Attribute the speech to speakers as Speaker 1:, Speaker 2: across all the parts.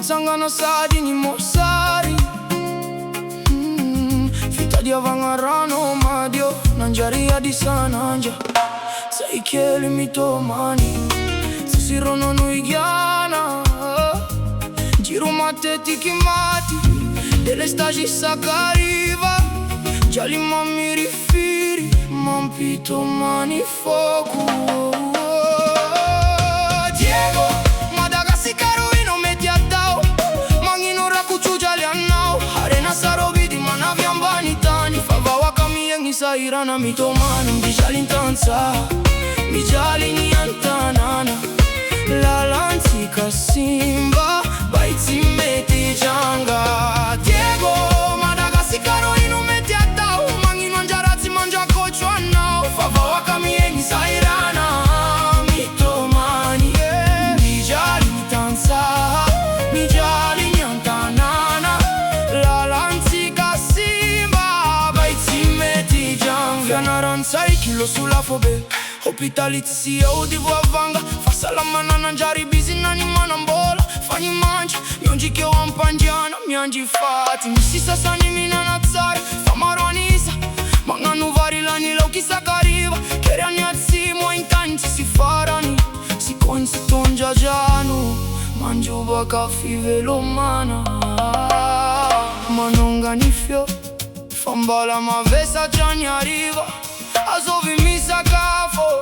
Speaker 1: Nitsangana sadi ni mosari Fita dia vangarano madio Nanjaria di sananja Saikeli mitomani Sisirono nuigiana Giro mateti kimati Delle stagi sakariva Gialli mammi rifiri Mampito mani foku Diego Madagasicaro ino meti adao Mangino rakuchu jali anao Arena sarobidi manaviam banitani Favawa kami yang isairana mitomani Mbijali ntansa Mijali ni antanana Lalantika simba Baiti meti janga Diego Madagasicaro ino meti adao Mangino anjarati manja kochwa nao Favawa kami yang isairana mitomani Mijali ntansa Mijali nyantanana Lalantika simba Baiti meti janga Fianaranzai kilo sulla fobe Hospitality CEO di Vuavanga Fassa la manana njari busy nani manambola Fani manji, mionji che ho ampangiana Mianji fati, misisa sani minana tsari Famaronisa, manganu vari lani lau chissà che arriva Cheriani azzimo in canci si farani Si consi tongia gianu Mangiuba caffi velo mana Ma non ganifio Fambala ma vesa già ne arriva Azovi mi sakafo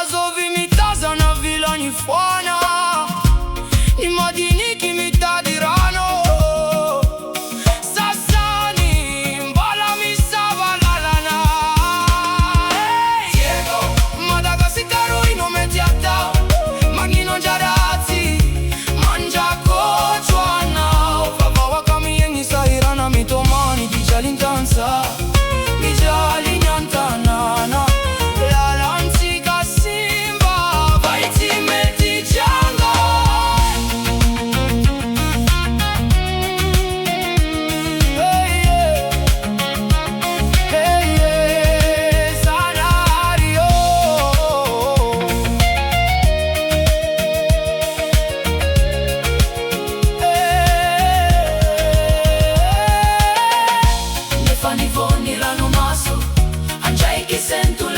Speaker 1: Azovi mi tasa na vila ni fuana Ni madini ki mi tadirano Sassani mbala mi savalalana Diego Madagasicaro ino meti atao Mangino njarati Manja kochwana Favawa kami yang isairana mitomani Dijali ntansa Mijali nyantanana Lalantika simba Baiti meti janga Hey yeah Hey yeah Sanario Ne fani voni rano maso Anjai ki sentu